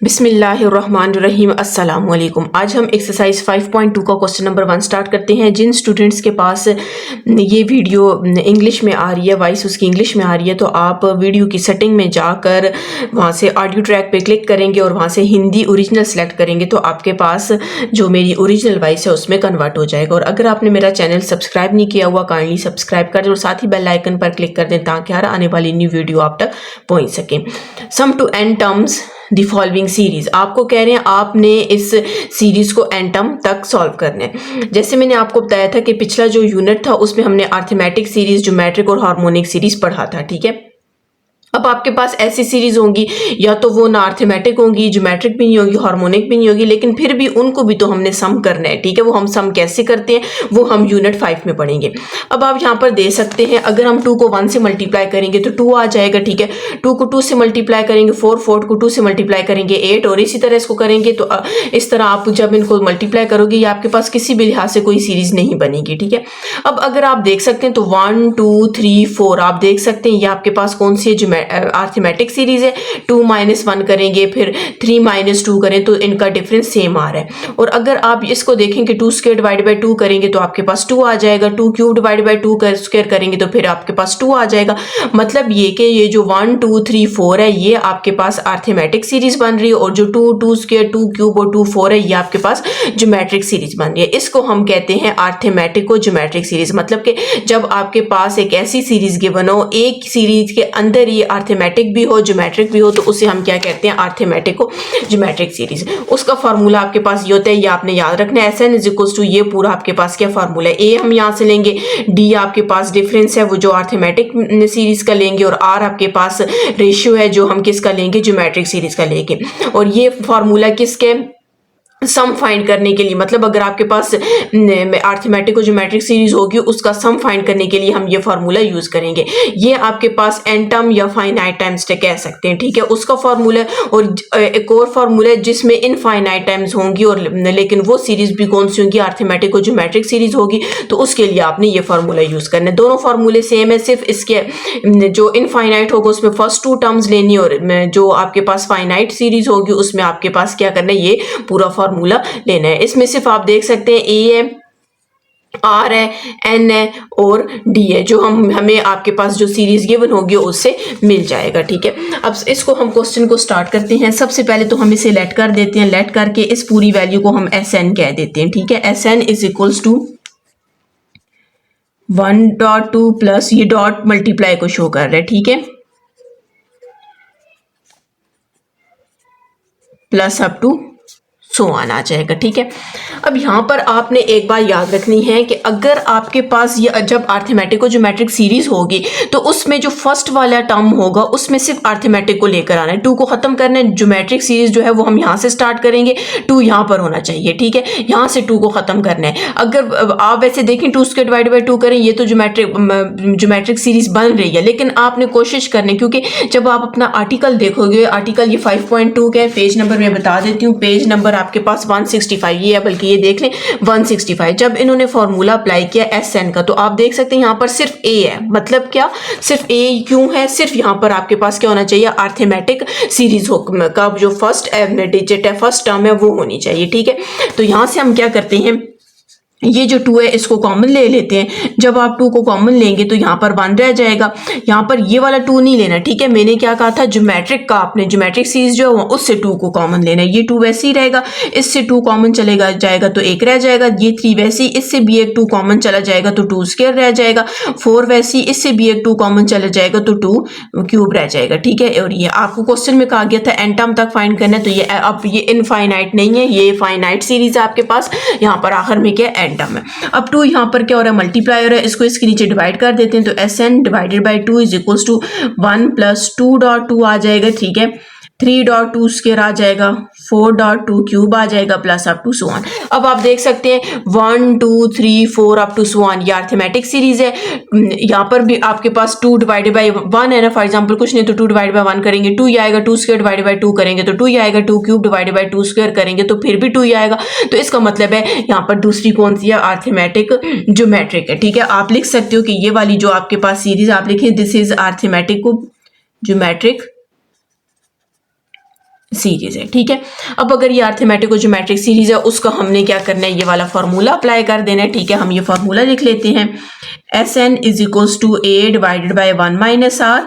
बिस्मिल्लाहिर्रहमानिर्रहीम अस्सलाम वालेकुम। आज हम एक्सरसाइज 5.2 का क्वेश्चन नंबर 1 स्टार्ट करते हैं। जिन स्टूडेंट्स के पास ये वीडियो इंग्लिश में आ रही है, वॉइस उसकी इंग्लिश में आ रही है, तो आप वीडियो की सेटिंग में जाकर वहाँ से ऑडियो ट्रैक पे क्लिक करेंगे और वहाँ से हिंदी ओरिजिनल सेलेक्ट करेंगे तो आपके पास जो मेरी ओरिजिनल वॉइस है उसमें कन्वर्ट हो जाएगा। और अगर आपने मेरा चैनल सब्सक्राइब नहीं किया हुआ, काइंडली सब्सक्राइब कर दें और साथ ही बेल आइकन पर क्लिक कर दें ताकि हर आने वाली न्यू वीडियो आप तक पहुँच सके। Sum to and terms the following series, आपको कह रहे हैं आपने इस सीरीज को एंड टर्म तक सॉल्व करना है। जैसे मैंने आपको बताया था कि पिछला जो यूनिट था उसमें हमने अरिथमेटिक सीरीज, ज्योमेट्रिक और हार्मोनिक सीरीज पढ़ा था, ठीक है। अब आपके पास ऐसी सीरीज होंगी या तो वो ना अरिथमेटिक होंगी, ज्योमेट्रिक भी नहीं होगी, हार्मोनिक भी नहीं होगी, लेकिन फिर भी उनको भी तो हमने सम करना है, ठीक है। वो हम सम कैसे करते हैं वो हम यूनिट 5 में पढ़ेंगे। अब आप यहाँ पर दे सकते हैं, अगर हम 2 को 1 से मल्टीप्लाई करेंगे तो 2 आ जाएगा, ठीक है। 2 को 2 से मल्टीप्लाई करेंगे 4, 4 को 2 से मल्टीप्लाई करेंगे 8, और इसी तरह इसको करेंगे। तो इस तरह आप जब इनको मल्टीप्लाई करोगे ये आपके पास किसी भी लिहाज से कोई सीरीज नहीं बनेगी, ठीक है। अब अगर आप देख सकते हैं तो 1 2 3 4 आप देख सकते हैं ये आपके पास कौन सी अरिथमेटिक सीरीज है। 2 - 1 करेंगे, फिर 3 - 2 करें तो इनका डिफरेंस सेम आ रहा है। और अगर आप इसको देखेंगे 2 स्क्वायर डिवाइड बाई 2 करेंगे तो आपके पास 2 आ जाएगा। 2 क्यूब डिवाइड बाई 2 स्क्वायर करेंगे तो फिर आपके पास 2 आ जाएगा। मतलब ये कि ये जो 1 2 3 4 है ये आपके पास अरिथमेटिक सीरीज बन रही है, और जो 2 2 स्क्वायर 2 क्यूब और 2 4 है ये आपके पास ज्योमेट्रिक सीरीज बन रही है। इसको हम कहते हैं अरिथमेटिक और ज्योमेट्रिक सीरीज। मतलब कि जब आपके पास एक ऐसी सीरीज गिवन हो, एक सीरीज के अंदर ये अरिथमेटिक भी हो ज्योमेट्रिक भी हो, तो उसे हम क्या कहते हैं, अरिथमेटिक और ज्योमेट्रिक सीरीज। उसका फार्मूला आपके पास ये होता है, ये आपने याद रखना है। SN = ये पूरा आपके पास क्या फार्मूला है। A हम यहाँ से लेंगे, D आपके पास डिफरेंस है वो जो अरिथमेटिक सीरीज का लेंगे, और R आपके पास रेशियो है जो हम किसका लेंगे, ज्योमेट्रिक सीरीज का लेंगे। और ये फार्मूला किसके, सम फाइंड करने के लिए, मतलब अगर आपके पास अरिथमेटिक और ज्योमेट्रिक सीरीज होगी उसका सम फाइंड करने के लिए हम ये फार्मूला यूज करेंगे। ये आपके पास एन टर्म या फाइनाइट टाइम्स कह सकते हैं, ठीक है, उसका फार्मूला। और एक और फार्मूला है जिसमें इनफाइनाइट टाइम्स होंगी, और लेकिन वो सीरीज भी कौन सी होंगी, अरिथमेटिक और ज्योमेट्रिक सीरीज होगी, तो उसके लिए आपने ये फार्मूला यूज करना है। दोनों फार्मूले सेम है, सिर्फ इसके जो इनफाइनाइट होगा उसमें फर्स्ट 2 टर्म्स लेनी, और जो आपके पास फाइनाइट सीरीज होगी उसमें आपके पास क्या करना है, ये पूरा फार्मूला लेना है। इसमें सिर्फ आप देख सकते हैं A है, R है, N है और D है, जो हमें आपके पास जो सीरीज गिवन होगी उससे मिल जाएगा, ठीक है। अब इसको हम क्वेश्चन को स्टार्ट करते हैं। सबसे पहले तो हम इसे लेट कर देते हैं, लेट करके इस पूरी वैल्यू को हम SN कह देते हैं, ठीक है। SN = 1.2 प्लस ये डॉट मल्टीप्लाई को शो कर रहा है, ठीक है, plus up to so on आ जाएगा, ठीक है। अब यहाँ पर आपने एक बात याद रखनी है कि अगर आपके पास ये जब अरिथमेटिक और ज्योमेट्रिक सीरीज होगी तो उसमें जो फर्स्ट वाला टर्म होगा उसमें सिर्फ अरिथमेटिक को लेकर आना है, 2 को खत्म करना है। ज्योमेट्रिक सीरीज जो है वो हम यहाँ से स्टार्ट करेंगे, 2 यहाँ पर होना चाहिए, ठीक है, यहाँ से 2 को खत्म करना है। अगर आप वैसे देखें 2 स्क्वायर डिवाइड बाई 2 करें ये तो ज्योमेट्रिक सीरीज बन रही है, लेकिन आपने कोशिश करनी, क्योंकि जब आप अपना आर्टिकल देखोगे, आर्टिकल ये 5.2 का है, पेज नंबर मैं बता देती हूँ, पेज नंबर आपके पास 165 ये है, बल्कि ये देख लें 165। जब इन्होंने फॉर्मूला अप्लाई किया SN का तो आप देख सकते हैं यहाँ पर सिर्फ A है। मतलब क्या, सिर्फ A क्यों है, सिर्फ यहाँ पर आपके पास क्या होना चाहिए, अरिथमेटिक सीरीज का जो फर्स्ट डिजिट है, फर्स्ट टर्म है वो होनी चाहिए, ठीक है। तो यहाँ से हम क्या करते हैं, ये जो 2 है इसको कॉमन ले लेते हैं। जब आप 2 को कॉमन लेंगे तो यहाँ पर 1 रह जाएगा, यहाँ पर ये वाला 2 नहीं लेना, ठीक है। मैंने क्या कहा था, ज्योमेट्रिक का आपने ज्योमेट्रिक सीरीज जो है उससे 2 को कॉमन लेना है। ये 2 वैसे ही रहेगा, इससे 2 कॉमन चलेगा जाएगा तो 1 रह जाएगा। ये 3 वैसे ही, इससे भी एक 2 कॉमन चला जाएगा तो 2 स्क्वायर रह जाएगा। 4 वैसे ही, इससे भी एक 2 कॉमन चला जाएगा तो 2 क्यूब रह जाएगा, ठीक है। और ये आपको क्वेश्चन में कहा गया था एन टर्म तक फाइंड करना है, तो ये अब ये इनफाइनाइट नहीं है, ये फाइनाइट सीरीज है आपके पास। यहाँ पर आखिर में क्या एन टर्म है। अब 2 यहाँ पर क्या हो रहा है, मल्टीप्लाई हो रहा है, इसको इसके नीचे डिवाइड कर देते हैं, तो SN डिवाइडेड बाई 2 = 1 + 2.2 आ जाएगा, ठीक है। 3.2 स्क्वायर आ जाएगा, 4.2 क्यूब आ जाएगा, plus up to so on. अब आप देख सकते हैं 1 2 3 4 अप टू सो ऑन, ये अरिथमेटिक सीरीज है। यहाँ पर भी आपके पास 2 डिवाइडेड बाई 1 है ना, फॉर एग्जांपल कुछ नहीं तो 2 डिवाइड बाई 1 करेंगे 2 ही आएगा, 2 स्क्वायर डिवाइडेड बाई 2 करेंगे तो 2 ही आएगा, 2 क्यूब डिवाइडेड बाई 2 स्क्वायर करेंगे तो फिर भी 2 ही आएगा। तो इसका मतलब है यहाँ पर दूसरी कौन सी है, अरिथमेटिक ज्योमेट्रिक है, ठीक है। आप लिख सकते हो कि ये वाली जो आपके पास सीरीज आप लिखें, this is arithmetic geometric series है, ठीक है। अब अगर ये अरिथमेटिक और ज्योमेट्रिक सीरीज है उसका हमने क्या करना है, ये वाला फार्मूला अप्लाई कर देना है, ठीक है। हम ये फार्मूला लिख लेते हैं, SN is equals to A divided by 1 minus R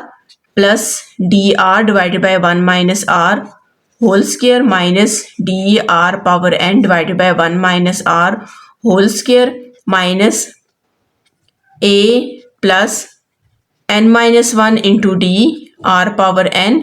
plus DR divided by 1 minus R whole square minus DR power N divided by 1 minus R whole square minus A plus N minus 1 into DR power N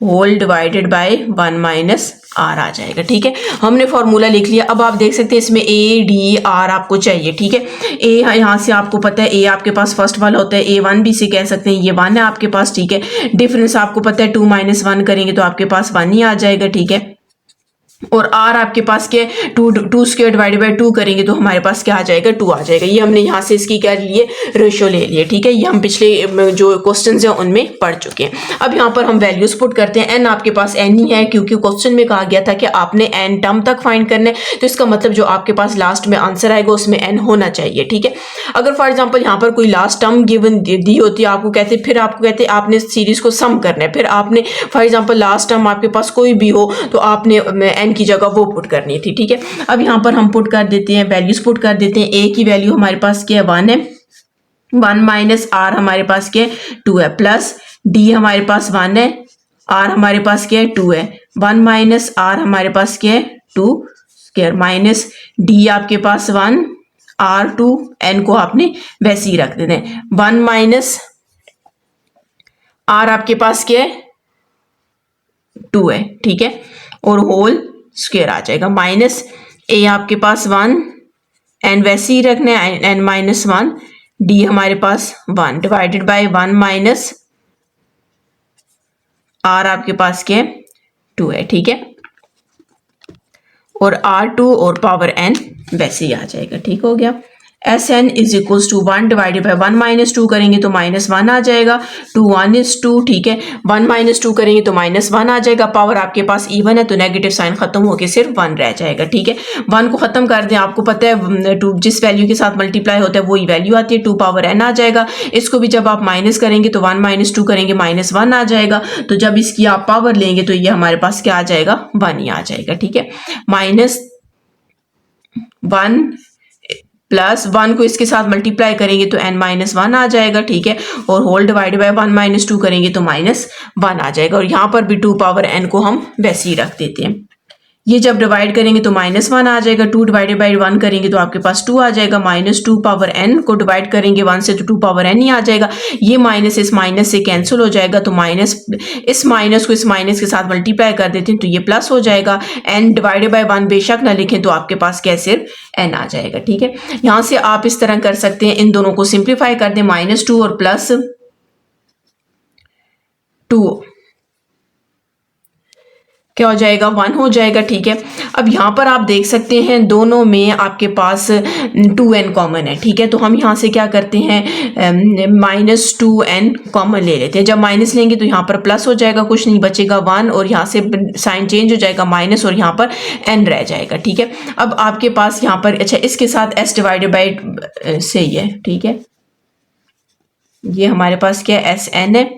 whole divided by 1 minus R आ जाएगा, ठीक है। हमने formula लिख लिया। अब आप देख सकते हैं इसमें ADR आपको चाहिए, ठीक है। A यहाँ से आपको पता है A आपके पास फर्स्ट वाला होता है, A1 भी से कह सकते हैं, ये 1 है आपके पास, ठीक है। डिफरेंस आपको पता है 2 माइनस 1 करेंगे तो आपके पास 1 ही आ जाएगा, ठीक है। और R आपके पास क्या है, 2 स्क्वायर डिवाइडेड बाय 2 करेंगे तो हमारे पास क्या आ जाएगा, 2 आ जाएगा। ये हमने यहाँ से इसकी क्या लिए, रेशियो ले लिए, ठीक है। ये हम पिछले जो क्वेश्चंस हैं उनमें पढ़ चुके हैं। अब यहाँ पर हम वैल्यूज पुट करते हैं। n आपके पास n ही है क्योंकि क्वेश्चन में कहा गया था कि आपने n टर्म तक फाइंड करना है, तो इसका मतलब जो आपके पास लास्ट में आंसर आएगा उसमें n होना चाहिए, ठीक है। अगर फॉर एग्जाम्पल यहाँ पर कोई लास्ट टर्म गिवन दी होती है, आपको कहते आपने सीरीज को सम करना है, फिर आपने फॉर एग्जाम्पल लास्ट टर्म आपके पास कोई भी हो तो आपने n की जगह वो पुट करनी थी, ठीक है। अब यहाँ पर हम पुट कर देते हैं, वैल्यूज पुट कर देते हैं। a की वैल्यू हमारे पास क्या है, 1 है, 1 माइनस R हमारे पास क्या है, 2 है, प्लस D हमारे पास 1 है, R हमारे पास क्या है, 2 है, 1 माइनस R हमारे पास क्या है, 2 स्क्वायर माइनस D आपके पास 1 R2 N को आपने वैसे ही रख देना है, 1 माइनस R आपके पास क्या है, 2 है, ठीक है, और होल स्क्वायर आ जाएगा माइनस A आपके पास 1 N वैसे ही रखना है, N माइनस 1 D हमारे पास 1 डिवाइडेड बाय 1 माइनस R आपके पास क्या है, 2 है, ठीक है, और R2 और पावर N वैसे ही आ जाएगा, ठीक हो गया। SN is equals to 1 divided by 1 minus 2 करेंगे तो माइनस 1 आ जाएगा, 2 1 इज 2, ठीक है, 1 माइनस 2 करेंगे तो माइनस 1 आ जाएगा, पावर आपके पास इवन है तो नेगेटिव साइन खत्म होकर सिर्फ 1 रह जाएगा, ठीक है। 1 को खत्म कर दें, आपको पता है 2 जिस वैल्यू के साथ मल्टीप्लाई होता है वही वैल्यू आती है, 2 पावर n आ जाएगा। इसको भी जब आप माइनस करेंगे तो 1 माइनस 2 करेंगे माइनस 1 आ जाएगा, तो जब इसकी आप पावर लेंगे तो ये हमारे पास क्या आ जाएगा, 1 ही आ जाएगा, ठीक है। माइनस 1 प्लस 1 को इसके साथ मल्टीप्लाई करेंगे तो n माइनस 1 आ जाएगा, ठीक है, और होल डिवाइड बाय 1 माइनस 2 करेंगे तो माइनस 1 आ जाएगा, और यहाँ पर भी 2 पावर n को हम वैसे ही रख देते हैं। ये जब डिवाइड करेंगे तो माइनस 1 आ जाएगा, 2 डिवाइडेड बाई 1 करेंगे तो आपके पास 2 आ जाएगा, माइनस 2 पावर n को डिवाइड करेंगे 1 से तो 2 पावर n ही आ जाएगा। ये माइनस इस माइनस से कैंसिल हो जाएगा, तो माइनस इस माइनस को इस माइनस के साथ मल्टीप्लाई कर देते हैं तो ये प्लस हो जाएगा। n डिवाइडेड बाई 1 बेशक ना लिखें तो आपके पास क्या सिर्फ n आ जाएगा, ठीक है। यहाँ से आप इस तरह कर सकते हैं, इन दोनों को सिंप्लीफाई कर दें, माइनस 2 और प्लस 2 क्या हो जाएगा, 1 हो जाएगा, ठीक है। अब यहाँ पर आप देख सकते हैं दोनों में आपके पास 2n कॉमन है, ठीक है, तो हम यहाँ से क्या करते हैं, माइनस 2n कॉमन ले लेते हैं। जब माइनस लेंगे तो यहाँ पर प्लस हो जाएगा, कुछ नहीं बचेगा 1, और यहाँ से साइन चेंज हो जाएगा माइनस, और यहाँ पर n रह जाएगा, ठीक है। अब आपके पास यहाँ पर अच्छा इसके साथ s डिवाइडेड बाई से ही है, ठीक है, ये हमारे पास क्या है, SN है,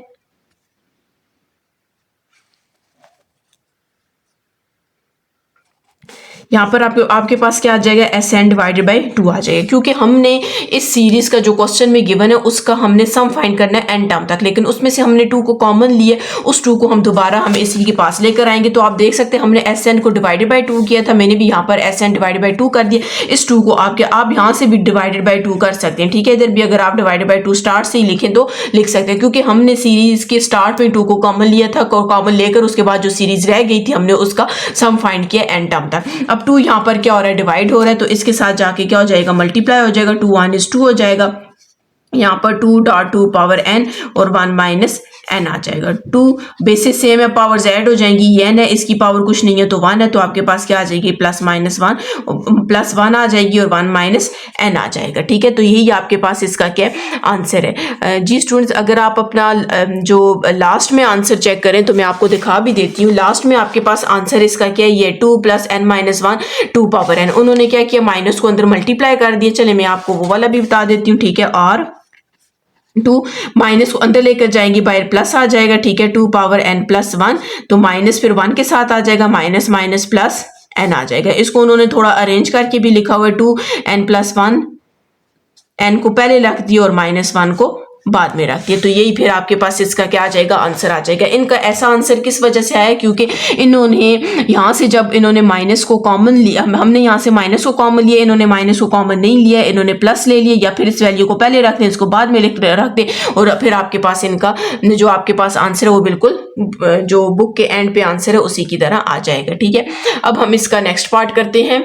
यहाँ पर आपके पास क्या आ जाएगा, SN डिवाइडेड बाई 2 आ जाएगा, क्योंकि हमने इस सीरीज का जो क्वेश्चन में गिवन है उसका हमने सम फाइंड करना है n टर्म तक, लेकिन उसमें से हमने 2 को कॉमन लिए, उस 2 को हम दोबारा हम इसी के पास लेकर आएंगे। तो आप देख सकते हैं हमने SN को डिवाइडेड बाई 2 किया था, मैंने भी यहाँ पर SN डिवाइडेड बाई 2 कर दिया। इस 2 को आप यहाँ से भी डिवाइडेड बाई 2 कर सकते हैं, ठीक है। इधर भी अगर आप डिवाइडेड बाई 2 स्टार्ट से ही लिखें तो लिख सकते हैं, क्योंकि हमने सीरीज के स्टार्ट में 2 को कॉमन लिया था, कॉमन लेकर उसके बाद जो सीरीज रह गई थी हमने उसका सम फाइंड किया n टर्म तक। अब 2 यहाँ पर क्या हो रहा है, डिवाइड हो रहा है, तो इसके साथ जाके क्या हो जाएगा, मल्टीप्लाई हो जाएगा, 2 1 is 2 हो जाएगा, यहाँ पर 2 पावर n और 1 माइनस n आ जाएगा। 2 बेसिस सेम है, पावर ऐड हो जाएंगी, ये n है, इसकी पावर कुछ नहीं है तो 1 है, तो आपके पास क्या आ जाएगी, प्लस माइनस 1 प्लस 1 आ जाएगी और 1 माइनस n आ जाएगा, ठीक है। तो यही आपके पास इसका क्या आंसर है। जी स्टूडेंट्स, अगर आप अपना जो लास्ट में आंसर चेक करें तो मैं आपको दिखा भी देती हूँ। लास्ट में आपके पास आंसर इसका क्या है, ये 2 plus n minus 1 2 power n, उन्होंने क्या किया, माइनस को अंदर मल्टीप्लाई कर दिया। चले मैं आपको वो वाला भी बता देती हूँ, ठीक है। और 2 माइनस को अंदर लेकर जाएंगे, बाहर प्लस आ जाएगा, ठीक है। 2 पावर n प्लस 1, तो माइनस फिर 1 के साथ आ जाएगा, माइनस माइनस प्लस n आ जाएगा। इसको उन्होंने थोड़ा अरेंज करके भी लिखा हुआ है, 2n प्लस 1, n को पहले रख दिया और माइनस 1 को बाद में रख दिया। तो यही फिर आपके पास इसका क्या आ जाएगा, आंसर आ जाएगा। इनका ऐसा आंसर किस वजह से आया, क्योंकि इन्होंने यहाँ से जब इन्होंने माइनस को कॉमन लिया, हमने यहाँ से माइनस को कॉमन लिया, इन्होंने माइनस को कॉमन नहीं लिया, इन्होंने प्लस ले लिया, या फिर इस वैल्यू को पहले रख दें, इसको बाद में रख दें, और फिर आपके पास इनका जो आपके पास आंसर है वो बिल्कुल जो बुक के एंड पे आंसर है उसी की तरह आ जाएगा, ठीक है। अब हम इसका नेक्स्ट पार्ट करते हैं।